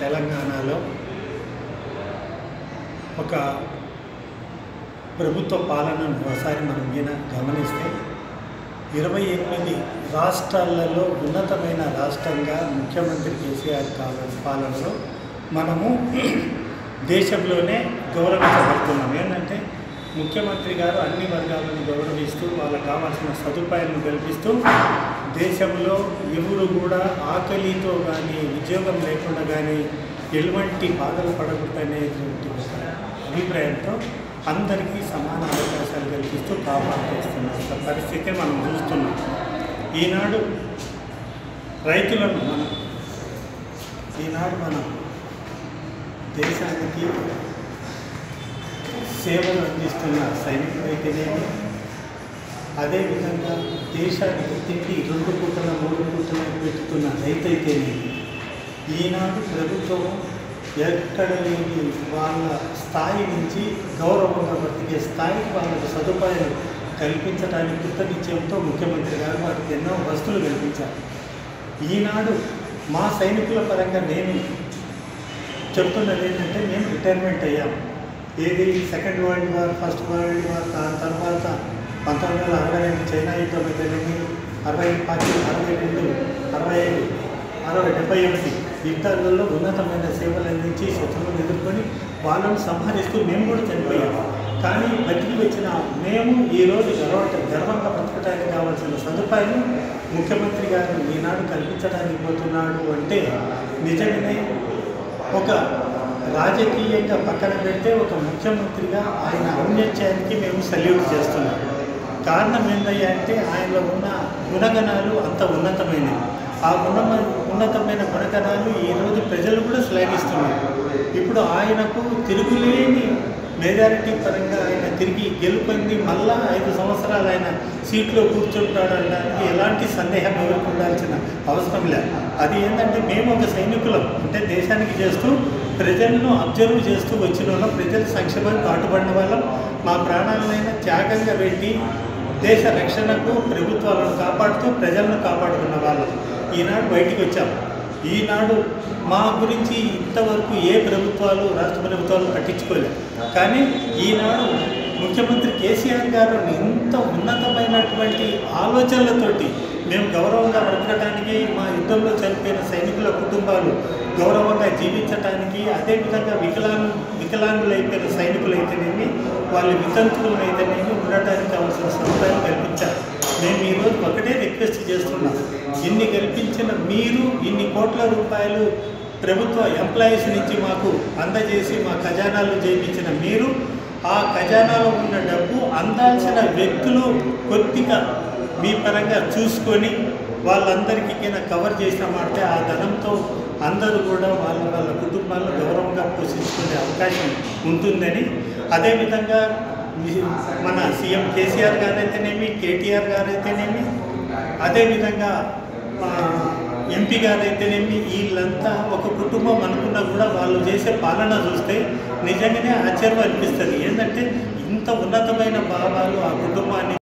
తెలంగాణలో ఒక ప్రభుత్వ పాలనను ఒకసారి మనం గమనిస్తే 28 రాష్ట్రాలలో ఉన్నతమైన రాష్ట్రంగా ముఖ్యమంత్రి కేసీఆర్ పాలనలో మనము దేశంలోనే గౌరవించబడుతున్నాం. ఏంటంటే ముఖ్యమంత్రి గారు అన్ని వర్గాలను గౌరవిస్తూ వాళ్ళకు కావాల్సిన సదుపాయాలను కల్పిస్తూ దేశంలో ఎవరు కూడా ఆకలితో కానీ ఉద్యోగం లేకుండా కానీ ఎటువంటి బాధలు పడకూడదనేటువంటి అభిప్రాయంతో అందరికీ సమాన అవకాశాలు కల్పిస్తూ కాపాడుతున్న పరిస్థితి మనం చూస్తున్నాం. ఈనాడు రైతులను మనం దేశానికి సేవలు అందిస్తున్న సైనికులైతేనేమి, అదేవిధంగా దేశానికి తిండి 2 పూటల 3 పూటల పెట్టుతున్న రైతు అయితేనేమి, ఈనాడు ప్రభుత్వం ఎక్కడ లేని వాళ్ళ స్థాయి నుంచి గౌరవంగా బతికే స్థాయికి వాళ్ళకు సదుపాయాలు కల్పించడానికి కృతనిశ్చయంతో ముఖ్యమంత్రి గారు వారికి ఎన్నో వస్తువులు కల్పించారు. ఈనాడు మా సైనికుల పరంగా నేను చెప్తున్నది ఏంటంటే, మేము రిటైర్మెంట్ అయ్యాము. ఏది second world war, first world war, దాని తర్వాత 1962 చైనా యుద్ధం అయితేనేమి, 61, 62, 65, 71 యుద్ధాలలో ఉన్నతమైన సేవలు అందించి శత్రువులను ఎదుర్కొని వాళ్ళను సంహరిస్తూ మేము కూడా చనిపోయాము. కానీ బతికి వచ్చిన మేము ఈరోజు గర్వంగా బ్రతకడానికి కావాల్సిన సదుపాయం ముఖ్యమంత్రి గారు ఈనాడు కల్పించడానికి పోతున్నాడు అంటే నిజంగానే ఒక రాజకీయంగా పక్కన పెడితే ఒక ముఖ్యమంత్రిగా ఆయన ఔన్నత్యానికి మేము సల్యూట్ చేస్తున్నాం. కారణం ఏంటయ్యా అంటే ఆయనలో ఉన్న గుణగణాలు అంత ఉన్నతమైనవి. ఆ ఉన్నతమైన గుణగణాలు ఈరోజు ప్రజలు కూడా శ్లాఘిస్తున్నారు. ఇప్పుడు ఆయనకు తిరుగులేని మెజారిటీ పరంగా ఆయన తిరిగి గెలుపొంది మళ్ళా 5 సంవత్సరాలు ఆయన సీట్లో కూర్చుంటాడనడానికి ఎలాంటి సందేహం ఎవరికి ఉండాల్సిన అవసరం లేదు. అది ఏంటంటే మేము ఒక సైనికులం అంటే దేశానికి చేస్తూ ప్రజలను అబ్జర్వ్ చేస్తూ వచ్చిన వాళ్ళం, ప్రజల సంక్షేమానికి పాటుపడిన వాళ్ళం, మా ప్రాణాలనైనా త్యాగంగా పెట్టి దేశ రక్షణకు ప్రభుత్వాలను కాపాడుతూ ప్రజలను కాపాడుకున్న వాళ్ళం. ఈనాడు బయటికి వచ్చాం. ఈనాడు మా గురించి ఇంతవరకు ఏ ప్రభుత్వాలు, రాష్ట్ర ప్రభుత్వాలు పట్టించుకోలేదు. కానీ ఈనాడు ముఖ్యమంత్రి కేసీఆర్ గారు ఇంత ఉన్నతమైనటువంటి ఆలోచనలతోటి మేము గౌరవంగా బ్రతకడానికి, మా యుద్ధంలో చనిపోయిన సైనికుల కుటుంబాలు గౌరవంగా జీవించడానికి, అదేవిధంగా వికలాంగులైపోయిన సైనికులైతేనేమి, వాళ్ళు వితంతువులైతేనేమి ఉండటానికి కావాల్సిన సదుపాయాలు కల్పించారు. మేము ఈరోజు ఒకటే రిక్వెస్ట్ చేస్తున్నాం, ఇన్ని కల్పించిన మీరు ఇన్ని కోట్ల రూపాయలు ప్రభుత్వ ఎంప్లాయీస్ నుంచి మాకు అందజేసి మా ఖజానాలు చేయించిన మీరు, ఆ ఖజానాలో ఉన్న డబ్బు అందాల్సిన వ్యక్తులు కొద్దిగా మీ పరంగా చూసుకొని వాళ్ళందరికీ కవర్ చేసినామంటే ఆ ధనంతో అందరూ కూడా వాళ్ళ కుటుంబాలను గౌరవంగా పోషించుకునే అవకాశం ఉంటుందని, అదేవిధంగా మన సీఎం కేసీఆర్ గారైతేనేమి, కేటీఆర్ గారైతేనేమి, అదేవిధంగా ఎంపీ గారైతేనేమి, వీళ్ళంతా ఒక కుటుంబం అనుకున్నా కూడా వాళ్ళు చేసే పాలన చూస్తే నిజంగానే ఆశ్చర్యం అనిపిస్తుంది. ఏంటంటే ఇంత ఉన్నతమైన భావాలు ఆ కుటుంబాన్ని